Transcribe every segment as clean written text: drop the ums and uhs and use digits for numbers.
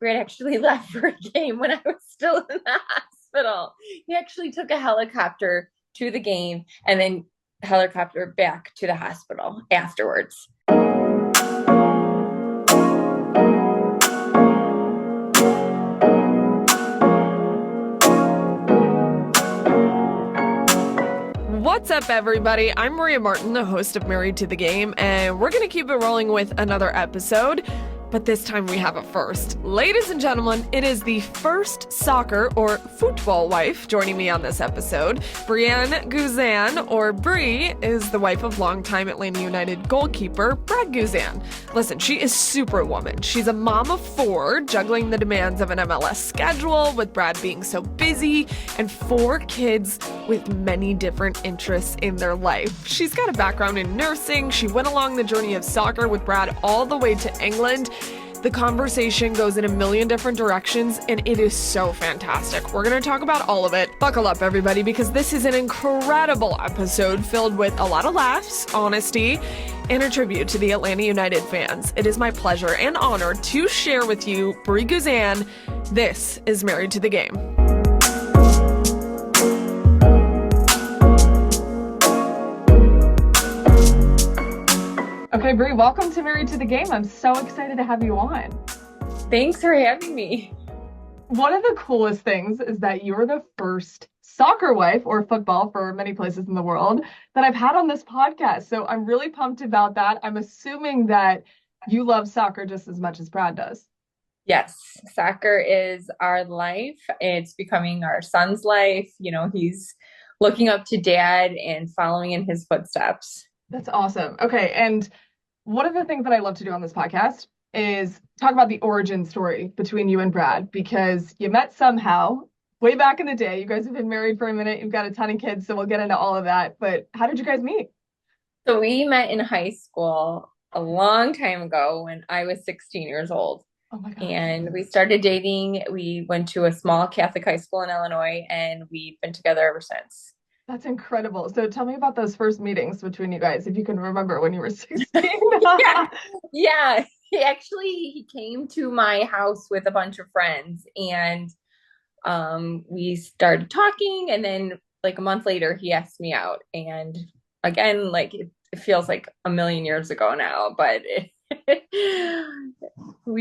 Brad actually left for a game when I was still in the hospital. He actually took a helicopter to the game and then helicopter back to the hospital afterwards. What's up, everybody? I'm Maria Martin, the host of Married to the Game, and we're going to keep it rolling with another episode. But this time we have a first. Ladies and gentlemen, it is the first soccer or football wife joining me on this episode. Breanne Guzan, or Bree, is the wife of longtime Atlanta United goalkeeper Breanne Guzan. Listen, she is superwoman. She's a mom of 4, juggling the demands of an MLS schedule, with Brad being so busy, and 4 kids with many different interests in their life. She's got a background in nursing. She went along the journey of soccer with Brad all the way to England. The conversation goes in a million different directions, and it is so fantastic. We're going to talk about all of it. Buckle up, everybody, because this is an incredible episode filled with a lot of laughs, honesty, and a tribute to the Atlanta United fans. It is my pleasure and honor to share with you Breanne Guzan. This is Married to the Game. Okay, Bree, welcome to Married to the Game. I'm so excited to have you on. Thanks for having me. One of the coolest things is that you're the first soccer wife, or football for many places in the world, that I've had on this podcast. So I'm really pumped about that. I'm assuming that you love soccer just as much as Brad does. Yes, soccer is our life. It's becoming our son's life. You know, he's looking up to dad and following in his footsteps. That's awesome. Okay, and one of the things that I love to do on this podcast is talk about the origin story between you and Brad, because you met somehow way back in the day. You guys have been married for a minute. You've got a ton of kids, so we'll get into all of that. But how did you guys meet? So we met in high school a long time ago when I was 16 years old. Oh my gosh. And we started dating. We went to a small Catholic high school in Illinois, and we've been together ever since. That's incredible. So tell me about those first meetings between you guys, if you can remember when you were 16. Yeah. He came to my house with a bunch of friends, and we started talking, and then like a month later he asked me out. And again, like it feels like a million years ago now, but I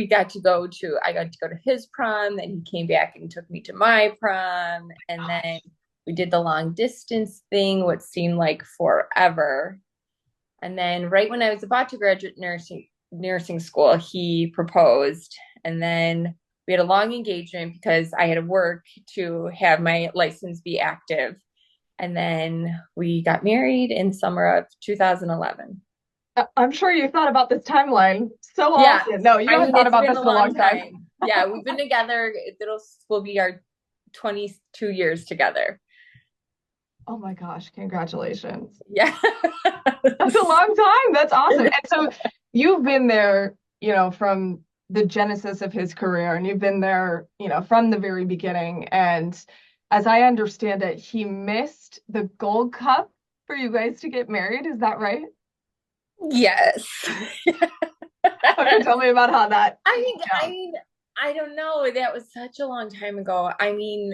got to go to his prom, then he came back and took me to my prom, and then we did the long distance thing, what seemed like forever. And then right when I was about to graduate nursing school, he proposed. And then we had a long engagement because I had to work to have my license be active. And then we got married in summer of 2011. I'm sure you thought about this timeline so often. Yeah. No, you haven't thought about this in a long time. Yeah, we've been together. Will be our 22 years together. Oh my gosh, congratulations. Yeah. That's a long time. That's awesome. And so you've been there, from the genesis of his career, and you've been there, from the very beginning. And as I understand it, he missed the Gold Cup for you guys to get married. Is that right? Yes. Okay, tell me about how that. I don't know. That was such a long time ago. I mean,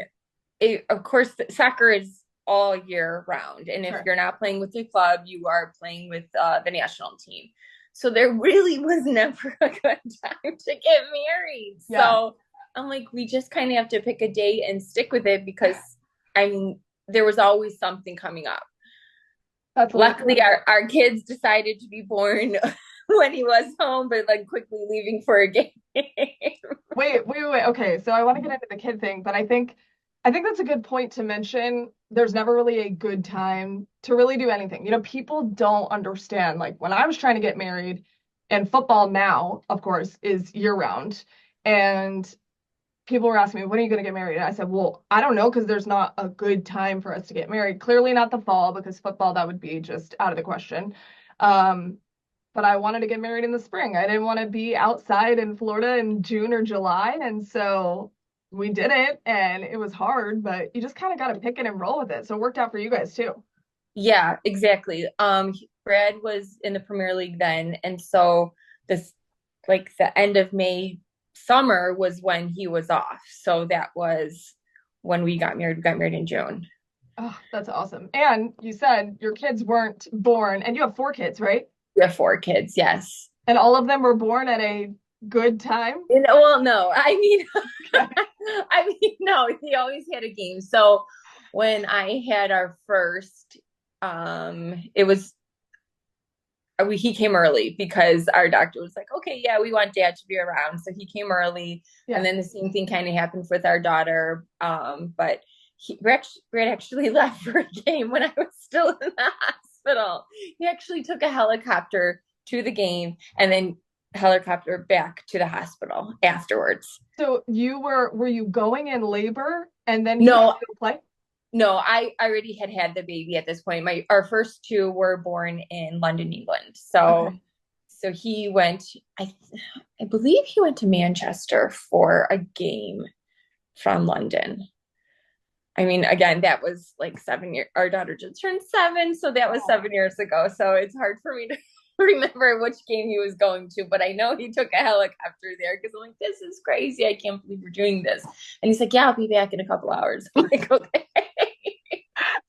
of course, soccer is all year round. And if you're not playing with your club, you are playing with the national team. So there really was never a good time to get married. Yeah. So I'm like, we just kind of have to pick a date and stick with it, because there was always something coming up. Luckily, our kids decided to be born when he was home, but like quickly leaving for a game. Wait. Okay, so I want to get into the kid thing, but I think that's a good point to mention. There's never really a good time to really do anything. People don't understand. Like when I was trying to get married, and football now, of course, is year round. And people were asking me, when are you going to get married? And I said, well, I don't know, because there's not a good time for us to get married. Clearly not the fall, because football, that would be just out of the question. But I wanted to get married in the spring. I didn't want to be outside in Florida in June or July. And so we did it, and it was hard, but you just kind of got to pick it and roll with it. So it worked out for you guys too. Yeah, exactly. Brad was in the Premier League then. And so this, like the end of May summer was when he was off. So that was when we got married. We got married in June. Oh, that's awesome. And you said your kids weren't born, and you have 4 kids, right? We have 4 kids, yes. And all of them were born at a good time? Well, no, I mean, Okay. no, he always had a game. So when I had our first, it was he came early because our doctor was like, okay, yeah, we want dad to be around. So he came early. Yeah. And then the same thing kind of happened with our daughter. But Brad actually left for a game when I was still in the hospital. He actually took a helicopter to the game and then helicopter back to the hospital afterwards. So were you going in labor and then he had No, to go play? no, I already had the baby at this point. Our first two were born in London, England. So Okay. so he went, I believe he went to Manchester for a game from London. I mean, again, that was like 7 years. Our daughter just turned 7, so that was Oh. 7 years ago. So it's hard for me to remember which game he was going to, but I know he took a helicopter there because I'm like, this is crazy. I can't believe we're doing this. And he's like, yeah, I'll be back in a couple hours. I'm like, okay.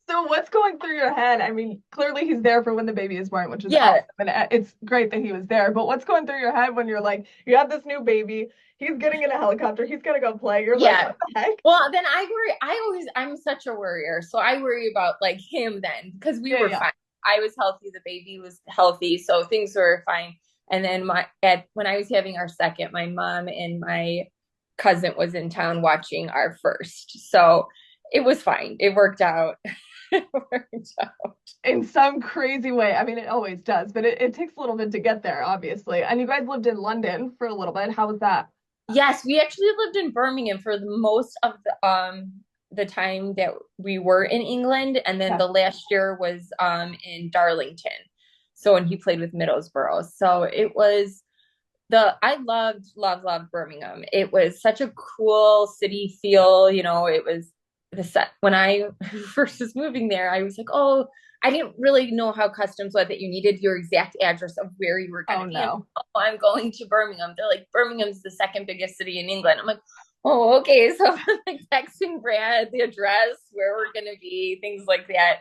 So what's going through your head? I mean, clearly he's there for when the baby is born, which is Yeah, awesome. And it's great that he was there. But what's going through your head when you're like, you have this new baby, he's getting in a helicopter, he's gonna go play. You're like, yeah. what the heck? Well, then I worry. I'm such a worrier. So I worry about like him then because we Yeah, were yeah. fine. I was healthy. The baby was healthy. So things were fine. And then when I was having our second, my mom and my cousin was in town watching our first. So it was fine. It worked out. It worked out. In some crazy way. I mean, it always does, but it takes a little bit to get there, obviously. And you guys lived in London for a little bit. How was that? Yes, we actually lived in Birmingham for the most of the time that we were in England, and then Yeah. the last year was in Darlington. So when he played with Middlesbrough, so it was the I loved Birmingham. It was such a cool city feel. It was the set when I first was moving there. I was like, oh, I didn't really know how customs was that you needed your exact address of where you were going Oh to be. And no. oh, I'm going to Birmingham. They're like, Birmingham's the second biggest city in England. I'm like, oh, okay. So I'm like texting Brad the address where we're going to be, things like that.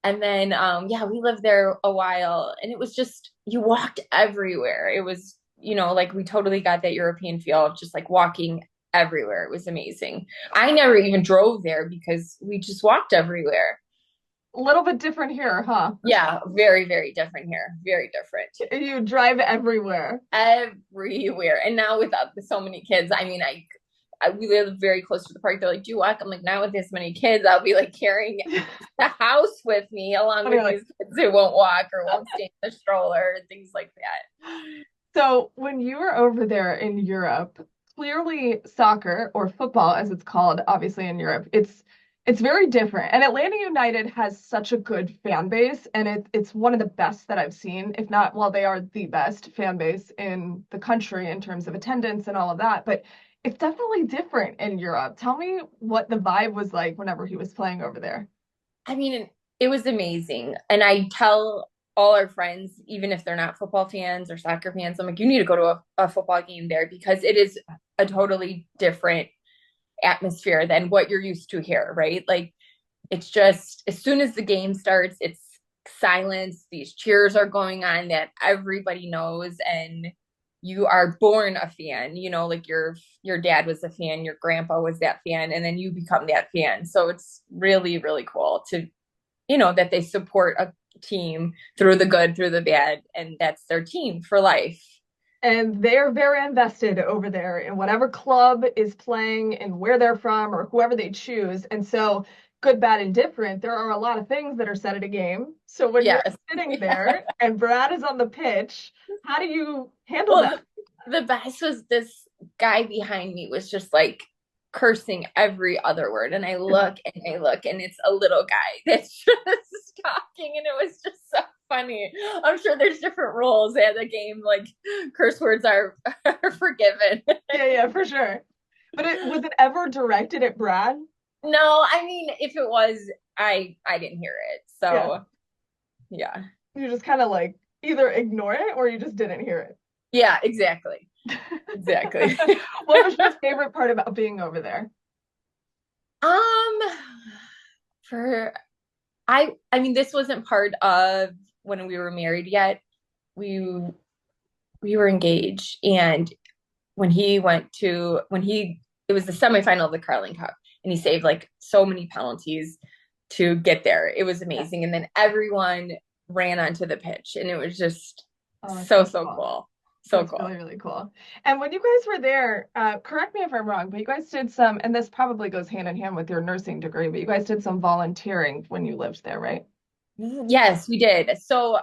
And then, yeah, we lived there a while, and it was just you walked everywhere. It was, like we totally got that European feel of just like walking everywhere. It was amazing. I never even drove there because we just walked everywhere. A little bit different here, huh? Yeah, very, very different here. Very different. You drive everywhere. Everywhere. And now with so many kids, I mean, we live very close to the park. They're like, do you walk? I'm like, now with this many kids, I'll be like carrying the house with me along And with you're like, these kids who won't walk or won't stay in the stroller and things like that. so when you were over there in Europe, clearly soccer or football, as it's called, obviously in Europe, it's very different. And Atlanta United has such a good fan base, and it's one of the best that I've seen, if not, well, they are the best fan base in the country in terms of attendance and all of that. But it's definitely different in Europe. Tell me what the vibe was like whenever he was playing over there. I mean, it was amazing. And I tell all our friends, even if they're not football fans or soccer fans, I'm like, you need to go to a football game there because it is a totally different atmosphere than what you're used to here, right? Like it's just as soon as the game starts, it's silence. These cheers are going on that everybody knows, and you are born a fan. Like your dad was a fan, your grandpa was that fan, and then you become that fan. So it's really, really cool to that they support a team through the good, through the bad, and that's their team for life. And they're very invested over there in whatever club is playing and where they're from or whoever they choose. And so, good, bad, and different, there are a lot of things that are said at a game. So, when you're Yes. sitting Yeah. there and Brad is on the pitch, how do you handle Well, that? the best was this guy behind me was just like cursing every other word. And I look and I look, and it's a little guy that's just talking. And it was just so funny. I'm sure there's different rules at the game, like curse words are forgiven. Yeah, yeah, for sure. But was it ever directed at Brad? No, I mean, if it was, I didn't hear it. Yeah. So, yeah. You just kind of like either ignore it or you just didn't hear it. Yeah, exactly. Exactly. What was your favorite part about being over there? Um, for I mean, this wasn't part of when we were married yet. We we were engaged, and when he it was the semifinal of the Carling Cup, and he saved like so many penalties to get there. It was Yeah. amazing, and then everyone ran onto the pitch, and it was just Oh, that's so so so cool. cool, so That's cool. really, really cool. And when you guys were there, correct me if I'm wrong, but you guys did some, and this probably goes hand in hand with your nursing degree, but you guys did some volunteering when you lived there, right? Yes, we did. So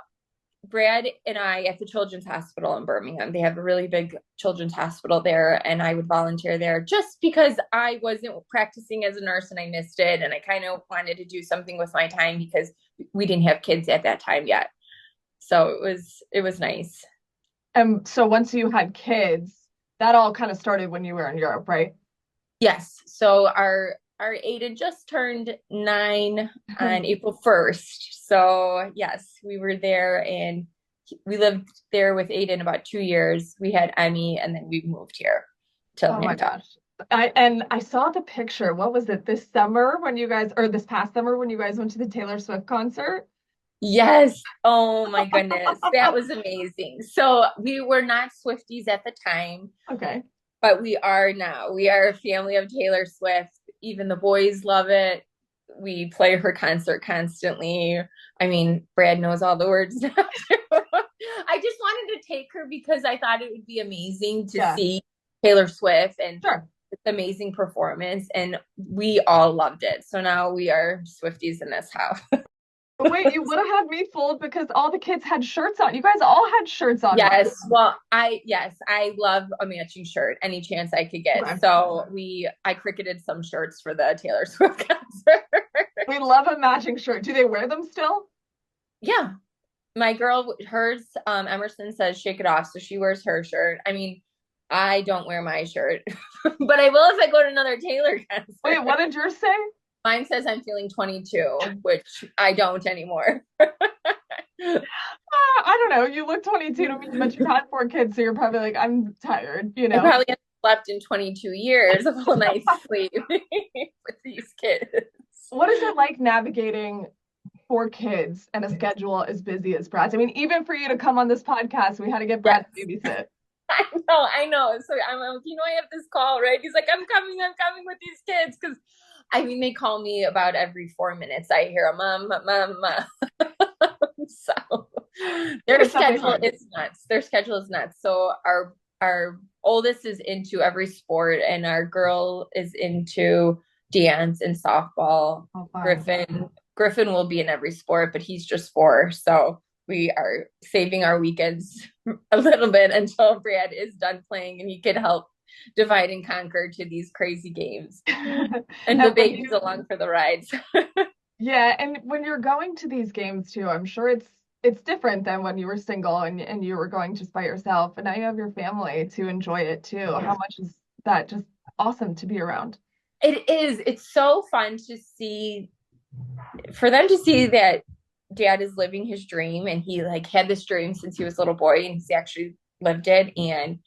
Brad and I at the Children's Hospital in Birmingham, they have a really big children's hospital there, and I would volunteer there just because I wasn't practicing as a nurse and I missed it, and I kind of wanted to do something with my time because we didn't have kids at that time yet. So it was nice. And so once you had kids, that all kind of started when you were in Europe, right? Yes. So our Aiden just turned 9 on April 1st. So yes, we were there and we lived there with Aiden about 2 years. We had Emmy and then we moved here to Oh my Atlanta. gosh. I saw the picture. What was it this summer when you guys, or this past summer when you guys went to the Taylor Swift concert? Yes. Oh my goodness. That was amazing. So we were not Swifties at the time, Okay. but we are now. We are a family of Taylor Swift. Even the boys love it. We play her concert constantly. I mean, Brad knows all the words now too. I just wanted to take her because I thought it would be amazing to Yeah, see Taylor Swift and sure. it's amazing performance, and we all loved it. So now we are Swifties in this house. But wait, you would have had me fooled because all the kids had shirts on. You guys all had shirts on, right? I love a matching shirt any chance I could get. Okay. So I cricketed some shirts for the Taylor Swift concert. We love a matching shirt. Do they wear them still? Yeah, my girl, hers, Emerson says shake it off, so she wears her shirt. I mean, I don't wear my shirt, but I will if I go to another Taylor Wait, what concert. did yours say? Mine says I'm feeling 22, which I don't anymore. I don't know. You look 22 to me, but you've had 4 kids, so you're probably like, I'm tired, you I know? probably haven't slept in 22 years of full night's sleep with these kids. What is it like navigating 4 kids and a schedule as busy as Brad's? I mean, even for you to come on this podcast, we had to get Brad Yes, to babysit. I know. So I'm like, I have this call, right? He's like, I'm coming with these kids. Cause I mean, they call me about every 4 minutes. I hear a mom. So their It's definitely schedule hard. is nuts. Their schedule is nuts. So our oldest is into every sport, and our girl is into dance and softball. Oh, fun. Griffin will be in every sport, but he's just 4. So we are saving our weekends a little bit until Brad is done playing and he can help divide and conquer to these crazy games. And the And when baby's you, along for the rides. yeah, and when you're going to these games too, I'm sure it's different than when you were single and you were going just by yourself, and now you have your family to enjoy it too. How much is that just awesome to be around? It is. It's so fun to see for them to see that dad is living his dream, and he like had this dream since he was a little boy and he's actually lived it, and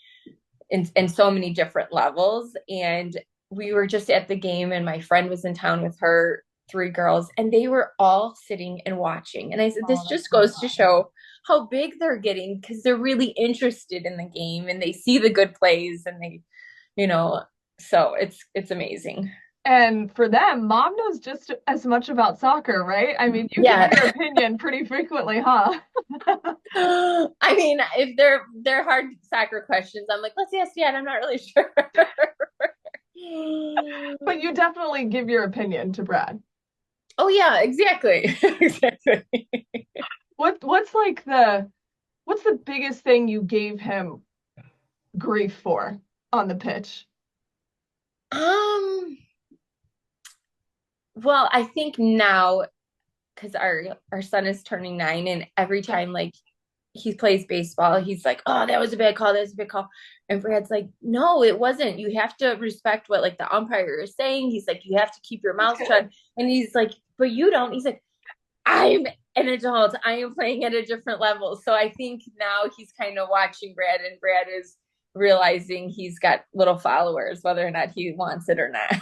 in so many different levels. And we were just at the game and my friend was in town with her 3 girls and they were all sitting and watching. And I said, Oh, this that's just so goes to fun. show how big they're getting because they're really interested in the game and they see the good plays and they, you know, so it's amazing. And for them, mom knows just as much about soccer, right? I mean, you give Yeah. your opinion pretty frequently, huh? I mean, if they're hard soccer questions, I'm like, let's ask dad. I'm not really sure. But you definitely give your opinion to Brad. Oh yeah, exactly. Exactly. What's like what's the biggest thing you gave him grief for on the pitch? Um, well, I think now because our son is turning 9 and every time like he plays baseball, he's like, "Oh, that was a bad call. That was a bad call." And Brad's like, "No, it wasn't. You have to respect what like the umpire is saying." He's like, "You have to keep your mouth shut." And he's like, "But you don't." He's like, I'm an adult. I am playing at a different level. So I think now he's kind of watching Brad, and Brad is realizing he's got little followers, whether or not he wants it or not.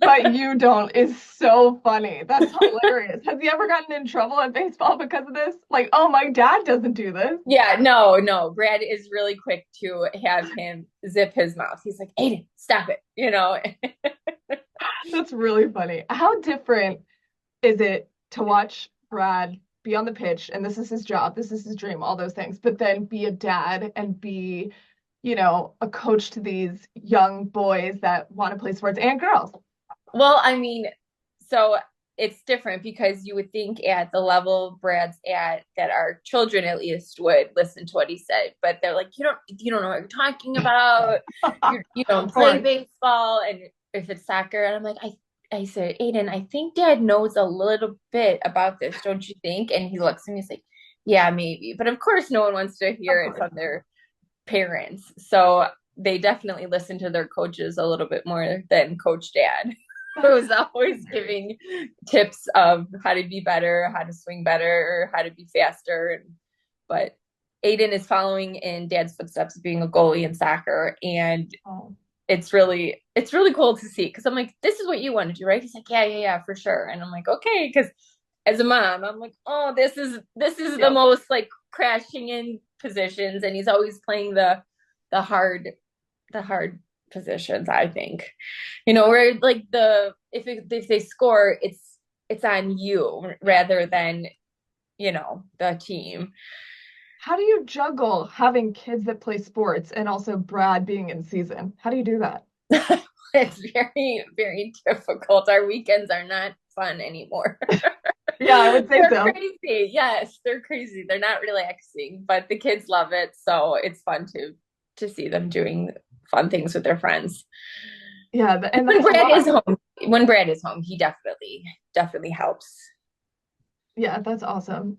But you don't is so funny. That's hilarious. Has he ever gotten in trouble at baseball because of this? Like, oh, my dad doesn't do this. Yeah, no, no. Brad is really quick to have him zip his mouth. He's like, Aiden, stop it, you know? That's really funny. How different is it to watch Brad be on the pitch and this is his job, this is his dream, all those things, but then be a dad and be, a coach to these young boys that want to play sports and girls? Well, I mean, so it's different because you would think at the level Brad's at that our children at least would listen to what he said, but they're like, you don't know what you're talking about. You don't play baseball, and if it's soccer, and I'm like, I said, Aiden, I think Dad knows a little bit about this, don't you think? And he looks at me, he's like, yeah, maybe, but of course, no one wants to hear it from their parents, so they definitely listen to their coaches a little bit more than Coach Dad, who's always giving tips of how to be better, how to swing better, or how to be faster. But Aiden is following in Dad's footsteps, being a goalie in soccer, and it's really cool to see because I'm like, this is what you want to do, right? He's like, yeah, for sure. And I'm like, okay, because as a mom, I'm like, oh, this is the most like crashing in positions, and he's always playing the hard the hard positions, I think. Where like if they score, it's on you rather than, the team. How do you juggle having kids that play sports and also Brad being in season? How do you do that? It's very, very difficult. Our weekends are not fun anymore. Yeah, I would say they're crazy. Yes, they're crazy. They're not relaxing, but the kids love it. So it's fun to see them doing fun things with their friends. Yeah, and when Brad is home, he definitely helps. Yeah, that's awesome.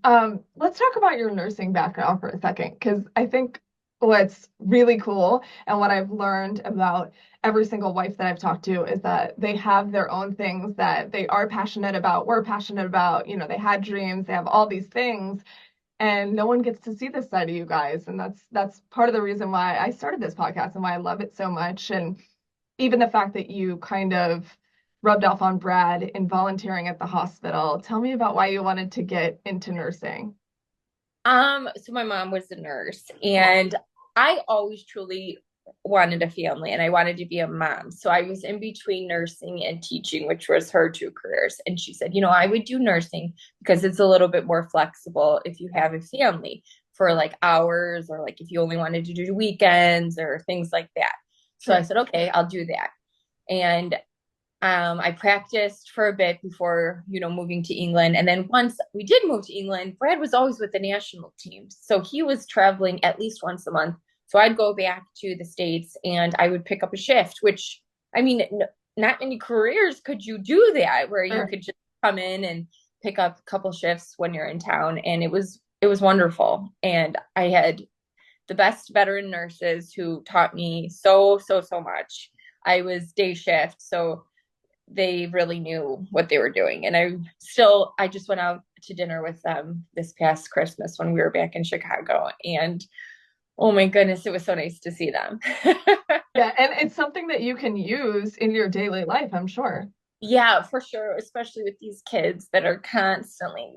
Let's talk about your nursing background for a second, because I think what's really cool and what I've learned about every single wife that I've talked to is that they have their own things that they are passionate about, we're passionate about, they had dreams, they have all these things, and no one gets to see this side of you guys. And that's part of the reason why I started this podcast and why I love it so much. And even the fact that you kind of rubbed off on Brad in volunteering at the hospital. Tell me about why you wanted to get into nursing. So my mom was a nurse, and I always truly wanted a family, and I wanted to be a mom. So I was in between nursing and teaching, which was her two careers. And she said, I would do nursing because it's a little bit more flexible if you have a family for like hours, or like if you only wanted to do weekends or things like that. So I said, okay, I'll do that. And I practiced for a bit before, moving to England. And then once we did move to England, Brad was always with the national team. So he was traveling at least once a month. So I'd go back to the States and I would pick up a shift, which, I mean, not many careers could you do that, where you could just come in and pick up a couple shifts when you're in town. And it was wonderful. And I had the best veteran nurses who taught me so much. I was day shift, so they really knew what they were doing. And I just went out to dinner with them this past Christmas when we were back in Chicago. And oh my goodness, it was so nice to see them. Yeah, and it's something that you can use in your daily life, I'm sure. Yeah, for sure, especially with these kids that are constantly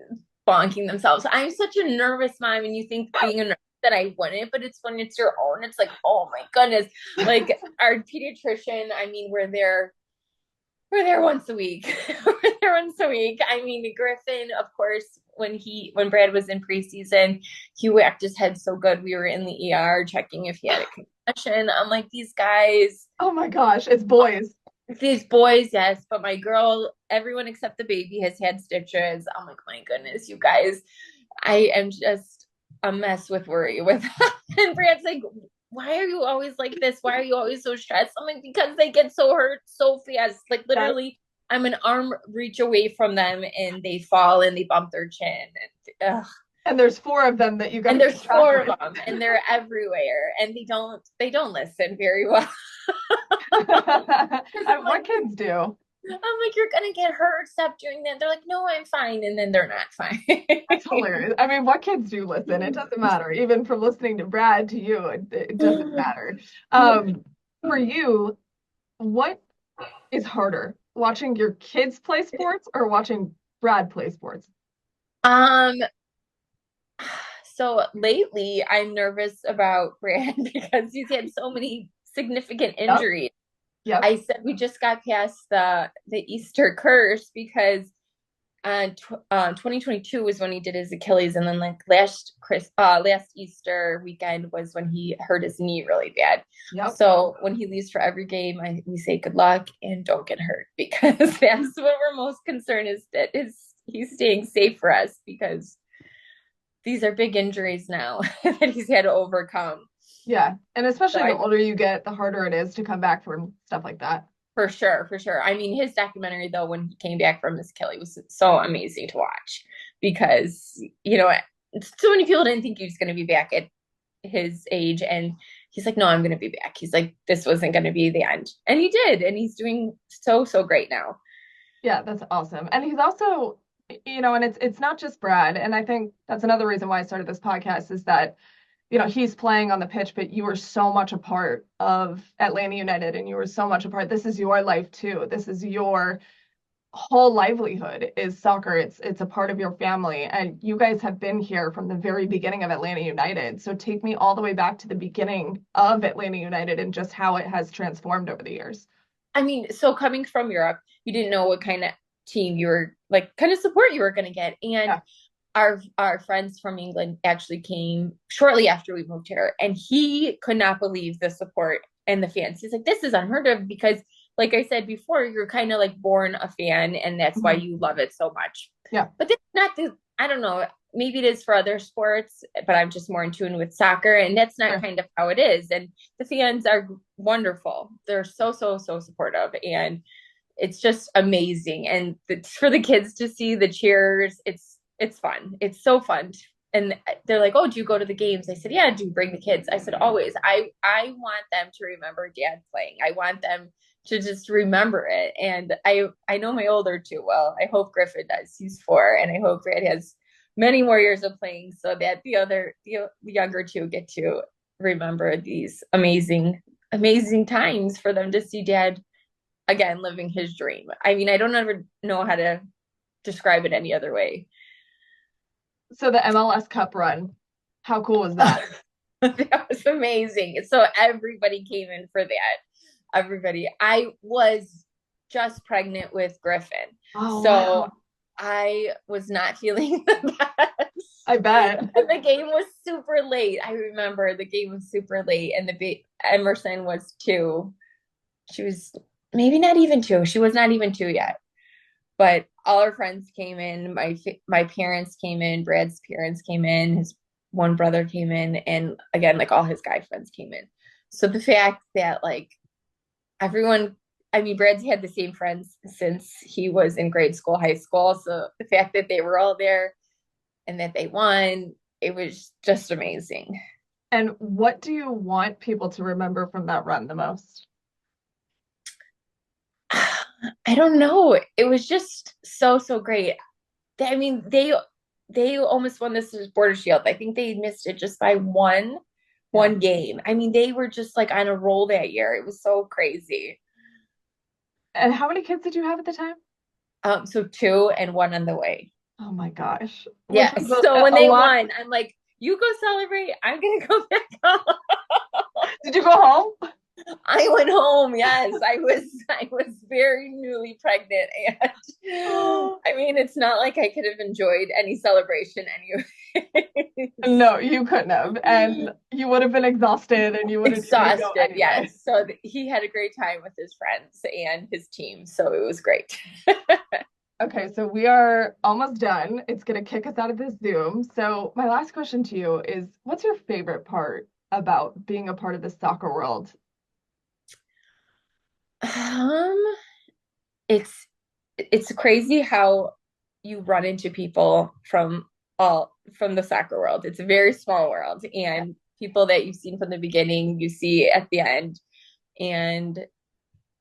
bonking themselves. I'm such a nervous mom, and you think being a nurse that I wouldn't, but it's when it's your own, it's like, oh my goodness. Like our pediatrician, I mean, we're there once a week. We're there once a week. I mean, Griffin, of course, when Brad was in preseason, he whacked his head so good. We were in the ER checking if he had a concussion. I'm like, these guys. Oh my gosh, it's boys. These boys, yes. But my girl, everyone except the baby has had stitches. I'm like, my goodness, you guys. I am just a mess with worry with and Brad's like, why are you always like this? Why are you always so stressed? I'm like, because they get so hurt so fast. Like literally, I'm an arm reach away from them and they fall and they bump their chin. And there's 4 of them that you got. And there's 4 of them, and they're everywhere, and they don't listen very well. What kids do? I'm like, you're gonna get hurt. Stop doing that. They're like, no, I'm fine. And then they're not fine. That's hilarious. I mean, what kids do listen? It doesn't matter. Even from listening to Brad to you, it doesn't matter. For you, what is harder, watching your kids play sports or watching Brad play sports? Um, so lately I'm nervous about Breanne because he's had so many significant Yep, injuries. yep, I said we just got past the Easter curse because 2022 was when he did his Achilles, and then like last Easter weekend was when he hurt his knee really bad. yep. So when he leaves for every game, we say good luck and don't get hurt because that's what we're most concerned is that he's staying safe for us because these are big injuries now that he's had to overcome. Yeah. And So especially the I older you get, the harder it is to come back from stuff like that. For sure, for sure. I mean, his documentary though, when he came back from his Kelly, was so amazing to watch because so many people didn't think he was going to be back at his age, and he's like, "No, I'm going to be back." He's like, "This wasn't going to be the end," and he did, and he's doing so great now. Yeah, that's awesome. And he's also, and it's not just Brad. And I think that's another reason why I started this podcast is that, he's playing on the pitch, but you were so much a part of Atlanta United and you were so much a part. This is your life too. This is your whole livelihood is soccer. It's a part of your family. And you guys have been here from the very beginning of Atlanta United. So take me all the way back to the beginning of Atlanta United and just how it has transformed over the years. I mean, so coming from Europe, you didn't know what kind of team you were like, kind of support you were going to get, and Yeah. our friends from England actually came shortly after we moved here, and he could not believe the support and the fans. He's like, "This is unheard of," because, like I said before, you're kind of like born a fan, and that's why Mhm. you love it so much. Yeah. But that's not the. I don't know. Maybe it is for other sports, but I'm just more in tune with soccer, and that's not Sure. kind of how it is. And the fans are wonderful. They're so supportive, and it's just amazing. And for the kids to see the cheers, it's fun. It's so fun. And they're like, "Oh, do you go to the games?" I said, "Yeah, do you bring the kids?" I said, "Always. I want them to remember dad playing. I want them to just remember it." And I know my older two well. I hope Griffin does. He's 4, and I hope Brad has many more years of playing so that the younger two get to remember these amazing times for them to see dad again living his dream. I mean, I don't ever know how to describe it any other way. So the MLS Cup run, how cool was that? That was amazing. So everybody came in for that. Everybody. I was just pregnant with Griffin. Oh, So wow. I was not feeling the best. I bet. And the game was super late. I remember the game was super late, and Emerson was 2. She was maybe not even 2. She was not even 2 yet. But all our friends came in. My parents came in. Brad's parents came in. His one brother came in, and again, like all his guy friends came in. So the fact that like everyone, I mean, Brad's had the same friends since he was in grade school, high school. So the fact that they were all there and that they won, it was just amazing. And what do you want people to remember from that run the most? I don't know. It was just so great. I mean, they almost won this Border Shield. I think they missed it just by Yeah. one game. I mean, they were just like on a roll that year. It was so crazy. And how many kids did you have at the time? So 2 and 1 on the way. Oh my gosh. Which Yeah. was So when a they lot. won, I'm like, "You go celebrate. I'm gonna go back home." Did you go home? I went home. Yes, I was very newly pregnant, and Oh. I mean, it's not like I could have enjoyed any celebration anyway. No, you couldn't have. And you would have been exhausted and you wouldn't need to go Exhausted, anyway. yes. So he had a great time with his friends and his team, so it was great. Okay, so we are almost done. It's going to kick us out of this Zoom. So, my last question to you is what's your favorite part about being a part of the soccer world? Um, it's it's crazy how you run into people from the soccer world. It's a very small world, Yeah. and people that you've seen from the beginning, you see at the end. And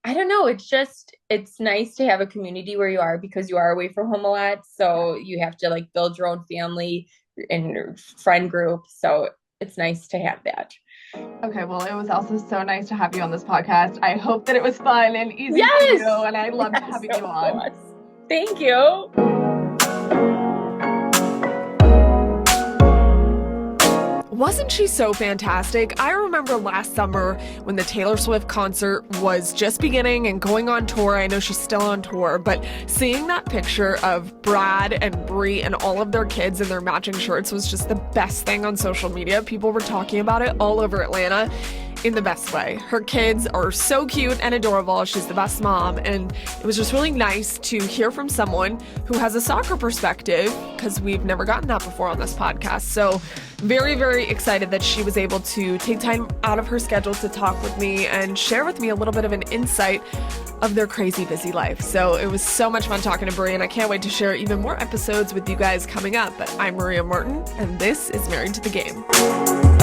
I don't know. It's nice to have a community where you are because you are away from home a lot. So you have to like build your own family and friend group. So it's nice to have that. Okay, well, it was also so nice to have you on this podcast. I hope that it was fun and easy for Yes. you, and I loved having you on. Thank you. Wasn't she so fantastic? I remember last summer when the Taylor Swift concert was just beginning and going on tour. I know she's still on tour, but seeing that picture of Brad and Brie and all of their kids in their matching shirts was just the best thing on social media. People were talking about it all over Atlanta in the best way. Her kids are so cute and adorable. She's the best mom. And it was just really nice to hear from someone who has a soccer perspective, because we've never gotten that before on this podcast. So very, very excited that she was able to take time out of her schedule to talk with me and share with me a little bit of an insight of their crazy busy life. So it was so much fun talking to Brie, and I can't wait to share even more episodes with you guys coming up. But I'm Maria Martin, and this is Married to the Game.